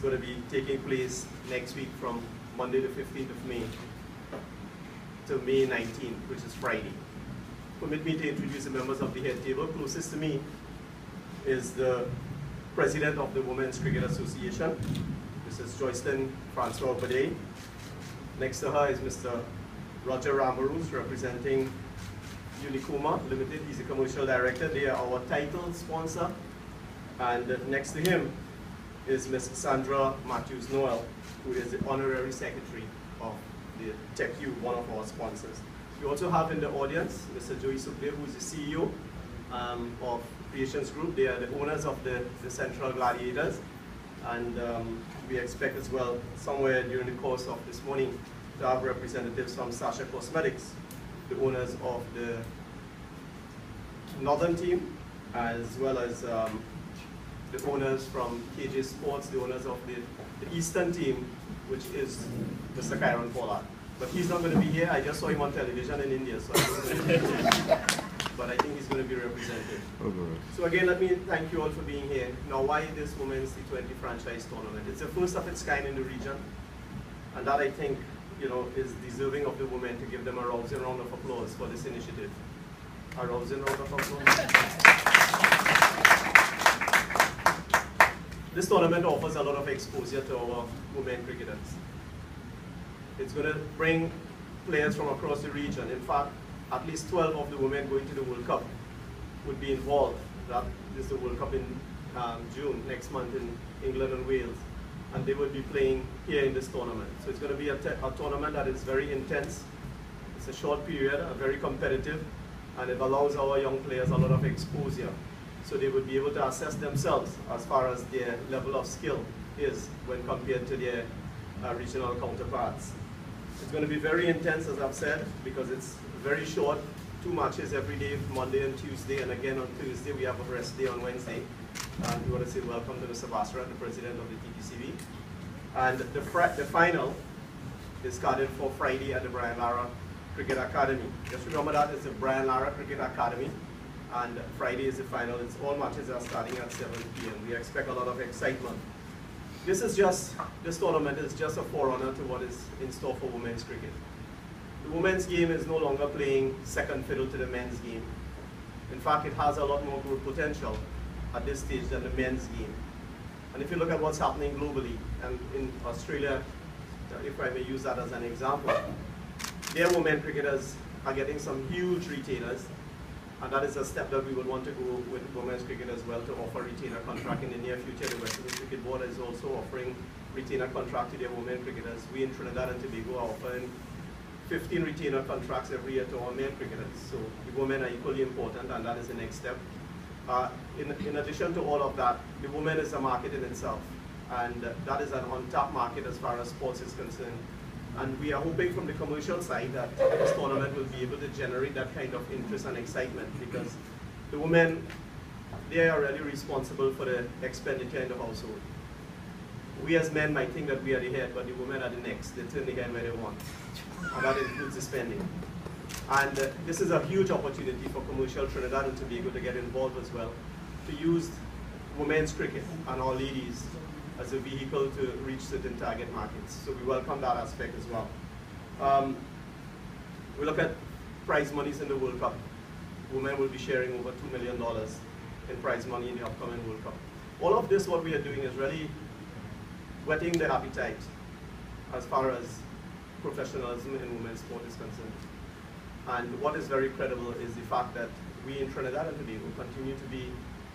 going to be taking place next week from Monday the 15th of May to May 19th, which is Friday. Permit me to introduce the members of the head table. Closest to me is the President of the Women's Cricket Association, Mrs. Joycelyn Francois Bade. Next to her is Mr. Roger Rambarus, representing Unicoma Limited. He's the commercial director. They are our title sponsor. And next to him is Ms. Sandra Matthews Noel, who is the honorary secretary of the TechU, one of our sponsors. We also have in the audience Mr. Joey Suple, who is the CEO of Creations Group. They are the owners of the Central Gladiators. And we expect as well, somewhere during the course of this morning, to have representatives from Sasha Cosmetics, the owners of the Northern team, as well as the owners from KJ Sports, the owners of the Eastern team, which is Mr. Kyron Pollard. But he's not going to be here. I just saw him on television in India, so but I think he's going to be represented. So again, let me thank you all for being here. Now, why this Women's T20 franchise tournament? It's the first of its kind in the region, and that I think, you know, is deserving of the women to give them a rousing round of applause for this initiative. A rousing round of applause. This tournament offers a lot of exposure to our women cricketers. It's going to bring players from across the region. In fact, at least 12 of the women going to the World Cup would be involved. That is the World Cup in June, next month in England and Wales. And they will be playing here in this tournament. So it's going to be a tournament that is very intense. It's a short period, very competitive, and it allows our young players a lot of exposure. So they would be able to assess themselves as far as their level of skill is when compared to their regional counterparts. It's going to be very intense, as I've said, because it's very short, 2 matches every day, Monday and Tuesday, and again on Thursday we have a rest day on Wednesday. And we want to say welcome to Mr. Basra, the president of the TPCB. And the final is scheduled for Friday at the Brian Lara Cricket Academy. Just remember that it's the Brian Lara Cricket Academy, and Friday is the final. It's all matches are starting at 7 p.m. We expect a lot of excitement. This tournament is just a forerunner to what is in store for women's cricket. The women's game is no longer playing second fiddle to the men's game. In fact, it has a lot more growth potential at this stage than the men's game. And if you look at what's happening globally, and in Australia, if I may use that as an example, their women cricketers are getting some huge retainers, and that is a step that we would want to go with women's cricket as well, to offer retainer contract in the near future. The West Indies Cricket Board is also offering retainer contract to their women cricketers. We in Trinidad and Tobago are offering 15 retainer contracts every year to our men cricketers. So the women are equally important, and that is the next step. In addition to all of that, the women is a market in itself, and that is an untapped market as far as sports is concerned. And we are hoping from the commercial side that this tournament will be able to generate that kind of interest and excitement, because the women, they are really responsible for the expenditure in the household. We as men might think that we are the head, but the women are the next. They turn the head where they want, and that includes the spending. And this is a huge opportunity for commercial Trinidad and Tobago to get involved as well, to use women's cricket and our ladies as a vehicle to reach certain target markets. So we welcome that aspect as well. We look at prize monies in the World Cup. Women will be sharing over $2 million in prize money in the upcoming World Cup. All of this, what we are doing is really whetting the appetite as far as professionalism in women's sport is concerned. And what is very credible is the fact that we in Trinidad and Tobago continue to be